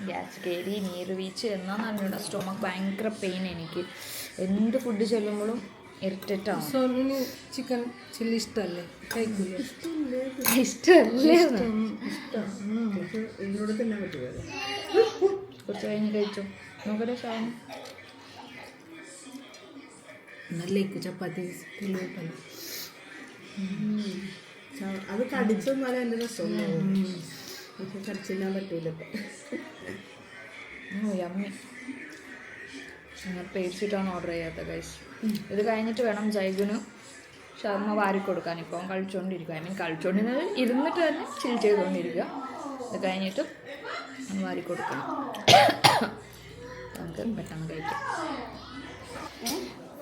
ഗ്യാസ് കയറി നീര് വീച്ച് എന്നാന്ന് അറിഞ്ഞൂടാ. സ്റ്റൊമക്ക് ഭയങ്കര പെയിൻ. എനിക്ക് എന്ത് ഫുഡ് ചെല്ലുമ്പോഴും ഇറിറ്റേറ്റാവും. സോനുവിന് ചിക്കൻ ചില്ലി ഇഷ്ടമല്ലേ? കഴിക്കൂലേ? ഇഷ്ടമല്ലേ? ഇതിനോട് തിന്നാൻ പറ്റുമോ? കുറച്ച് കഴിഞ്ഞ് കഴിച്ചു നോക്കട്ടെ. ഷാം നല്ലേക്കു ചപ്പാത്തി തെളിവെപ്പല്ല. അത് കടിച്ചൊന്നാലും എൻ്റെ രസമുണ്ടാവും. പക്ഷെ കടിച്ചില്ലാൻ പറ്റൂല. യമ്മി. ഞാൻ പേടിച്ചിട്ടാണ് ഓർഡർ ചെയ്യാത്ത ഗൈസ്. ഇത് കഴിഞ്ഞിട്ട് വേണം ജൈഗുന് ഷവർമ വാരി കൊടുക്കാൻ. ഇപ്പം കഴിച്ചുകൊണ്ടിരിക്കുക. കഴിച്ചുകൊണ്ടിരുന്നത് ഇരുന്നിട്ട് തന്നെ ചിൽ ചെയ്തുകൊണ്ടിരിക്കുക. ഇത് കഴിഞ്ഞിട്ട് വാരി കൊടുക്കണം. നമുക്ക് പെട്ടെന്ന് കഴിക്കാം.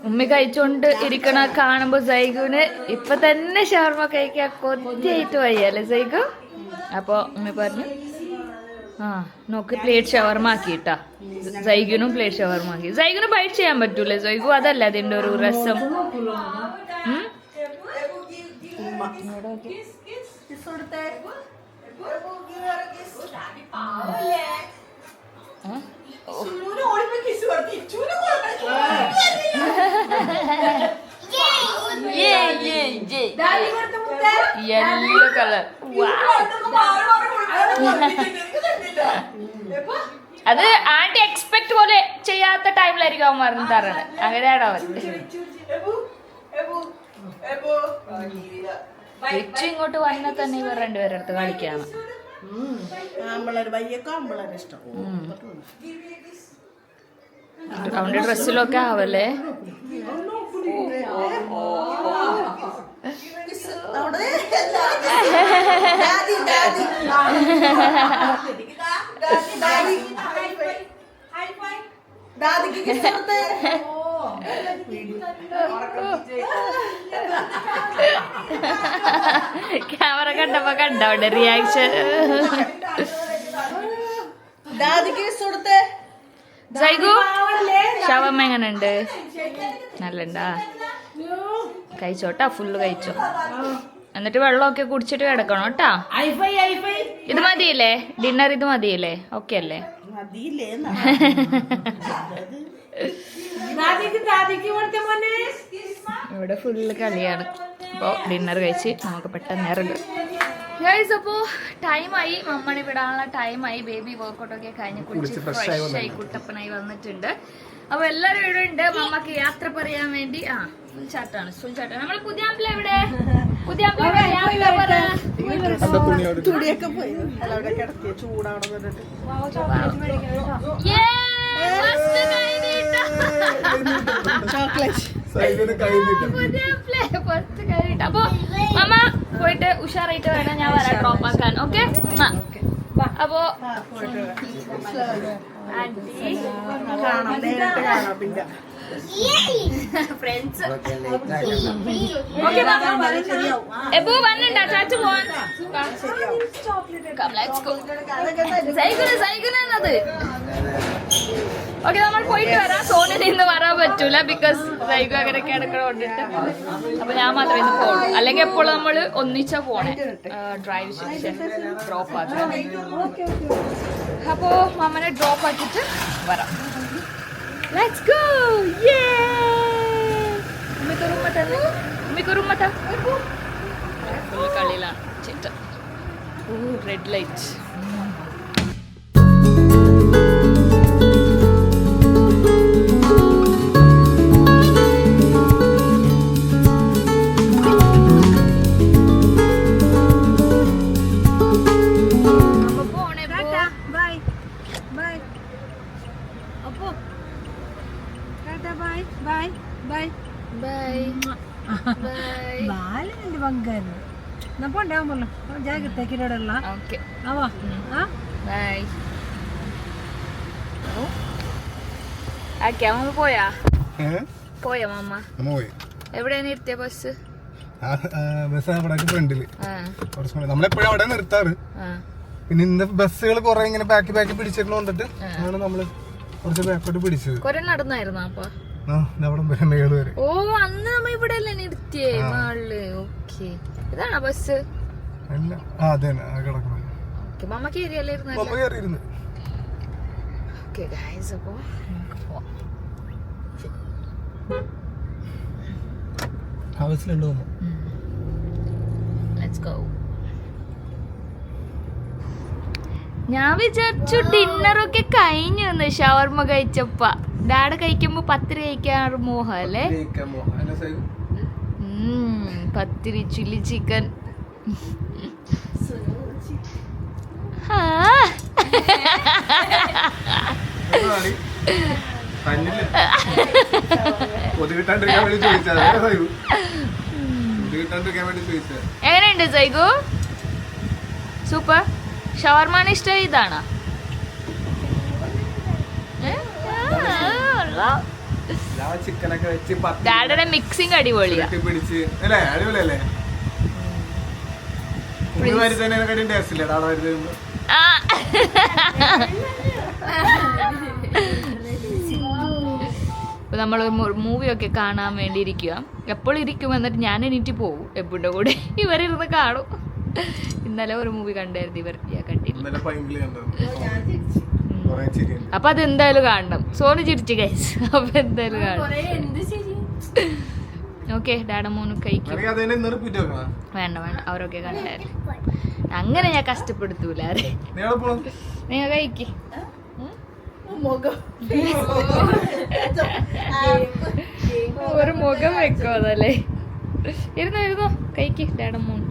ഉമ്മി കഴിച്ചുകൊണ്ട് ഇരിക്കണ കാണുമ്പോൾ സൈഗുന് ഇപ്പം തന്നെ ഷവർമ കഴിക്കാൻ കൊതിയായിട്ട് വയ്യല്ലേ സൈഗു? അപ്പോൾ ഉമ്മി പറഞ്ഞു നോക്ക് പ്ലേറ്റ് ഷവർമ ആക്കിട്ടാ. സൈഗുനും പ്ലേറ്റ് ഷവർമ ആക്കി. സൈഗുന് ബൈറ്റ് ചെയ്യാൻ പറ്റൂലേ സൈഗു? അതല്ല അതിൻ്റെ ഒരു രസം. Yellow colour. അത് ആന്റി എക്സ്പെക്ട് പോലെ ചെയ്യാത്ത ടൈമിലായിരിക്കും അവൻ മറന്നു തരണത്. അങ്ങനെയാണോ അവൻ? തിരിച്ചു ഇങ്ങോട്ട് വന്നാൽ തന്നെ ഇവർ രണ്ടുപേരുടെ അടുത്ത് കളിക്കാണ്. അവന്റെ ഡ്രസ്സിലൊക്കെ ആവല്ലേ? ക്യാമറ കണ്ടപ്പോ കണ്ടവിടെ റിയാക്ഷൻ. സൈഗു ഷവർമ എങ്ങനെയുണ്ട്? നല്ലണ്ടാ? കഴിച്ചോട്ടാ, ഫുള്ള് കഴിച്ചോ. എന്നിട്ട് വെള്ളമൊക്കെ കുടിച്ചിട്ട് കിടക്കണം കേട്ടാ. ഇത് മതിയില്ലേ ഡിന്നർ? ഇത് മതിയില്ലേ? ഓക്കെ അല്ലേ? ഇവിടെ ഫുള്ള് കളിയാണ്. അപ്പോൾ ഡിന്നർ കഴിച്ച് നമുക്ക് പെട്ടെന്ന് ഇറങ്ങും ഗൈസ്. അപ്പോൾ ടൈമായി, മമ്മണി വിടാനുള്ള ടൈമായി. ബേബി വർക്കൗട്ടൊക്കെ കഴിഞ്ഞ് കുളിച്ച് ഫ്രഷായി കുട്ടപ്പനായി വന്നിട്ടുണ്ട്. അപ്പോൾ എല്ലാവരും ഇവിടെ ഉണ്ട് മമ്മക്ക് യാത്ര പറയാൻ വേണ്ടി. ഫുൾ ചാട്ടാണ്, ഫുൾ ചാട്ടാണ്. നമ്മള് പുതിയ ആപ്പിൾ എവിടെ? പുതിയ തുണിയൊക്കെ പോയി ചൂടാവിടെ. അപ്പൊ മമ്മ പോയിട്ട് ഉഷാറായിട്ട് വേണം ഞാൻ വരാൻ ഡ്രോപ്പ് ആക്കാൻ. ഓക്കെ? അപ്പോ ഫ്രണ്ട്സ് എബു വന്നിട്ടാ ചാച്ചു പോവാൻ. സൈക്കിളെന്നത് ഓക്കെ. നമ്മൾ പോയിട്ട് വരാം. സോണിന് ഇന്ന് വരാൻ പറ്റൂല ബിക്കോസ് സൈക്കിൾ അങ്ങനെ കിടക്കണോണ്ടിട്ട്. അപ്പൊ ഞാൻ മാത്രമേ ഇന്ന് പോകുള്ളൂ. അല്ലെങ്കിൽ എപ്പോഴും നമ്മൾ ഒന്നിച്ചാ പോണേ ഡ്രൈവ് സെക്ഷൻ ഡ്രോപ്പ് ആക്കാൻ. അപ്പോ മമ്മനെ ഡ്രോപ്പ് ആക്കിയിട്ട് വരാം. Let's go. ഉമ്മിക്കുറുമട്ട ഫുൾ കളിയിലാണ് ചേട്ട. Red light. Bye. ಬಾಲಿನಲ್ಲಿ ಬಂಗಾರ ನಪ್ಪಂಡೆ ಅವಲ್ಲ ಜಾಗ್ರತೆ ಕಿರಡಲ್ಲ ഓക്കെ ಅವ ബൈ. ഓക്കെ അമ്മ പോയാ മാമ? എവിടെയാണ് നിർത്തിയ ബസ്? ബസ് അവിടെ ഫ്രണ്ടില് ആ കുറച്ച് നമ്മളെപ്പോഴും അവിടെ നിർത്താറ്. ആ പിന്നെ ഇന്ന് ബസ്സുകൾ കുറെ ഇങ്ങനെ ബാക്കി പിടിച്ചിട്ട് വന്നിട്ട് ആണ് നമ്മള് കുറച്ച് ബാക്കോട്ട് പിടിച്ചത്. കൊറേ നടന്നായിരുന്നോ അപ്പൊ? അവിടെ വരെ മേള് വരെ. ഓ അന്ന് നമ്മ ഇവിടെ അല്ലേ നിർത്തിയേ മാളില്? ഓക്കെ ഇതാണോ ബസ്? അല്ല അതെ കിടക്കണം. ഓക്കെ മമ്മ കയറിയല്ലായിരുന്നു? മമ്മ കയറിയിരുന്നു. ഓക്കെ ഗൈസ് അപ്പൊ ഹൗസിലുണ്ടോ? Let's go. ഞാൻ വിചാരിച്ചു ഡിന്നറൊക്കെ കഴിഞ്ഞു എന്ന് ഷവർമ്മ കഴിച്ചപ്പ. ഡാഡ് കഴിക്കുമ്പോ പത്തിരി കഴിക്കാറ് മോഹം അല്ലേ? പത്തിരി ചില്ലി ചിക്കൻ. എങ്ങനെയുണ്ട് സൈഗു? സൂപ്പർ. ഷവർമാണ് ഇഷ്ടം? ഇതാണോ? ചിക്കനൊക്കെ വെച്ച് ഡാഡിയുടെ മിക്സിങ് അടിപൊളിയാ. പിടിച്ച് അല്ലേ? അടിപൊളിയല്ലേ? ഇപ്പൊ നമ്മൾ മൂവിയൊക്കെ കാണാൻ വേണ്ടി ഇരിക്കുക. എപ്പോഴും ഇരിക്കും, എന്നിട്ട് ഞാൻ എണീറ്റ് പോകും എപ്പോഴും കൂടെ. ഇവരിരുന്ന് കാണും. ഇന്നലെ ഒരു മൂവി കണ്ടായിരുന്നു ഇവർ, ഞാൻ കണ്ടില്ല. അപ്പൊ അതെന്തായാലും കാണണം. സോനു ചിരിച്ചു ഗൈസ്. അപ്പൊ എന്തായാലും കാണണം. ഓക്കെ ഡാഡ മോന് കഴിക്കും. വേണ്ട അവരൊക്കെ കണ്ടായിരുന്നു. അങ്ങനെ ഞാൻ കഷ്ടപ്പെടുത്തൂല. നിങ്ങൾ കഴിക്ക്. ഒരു മുഖം വെക്കോ അതല്ലേ? ഇരുന്നോ കഴിക്ക് ഡാഡ മോൻ.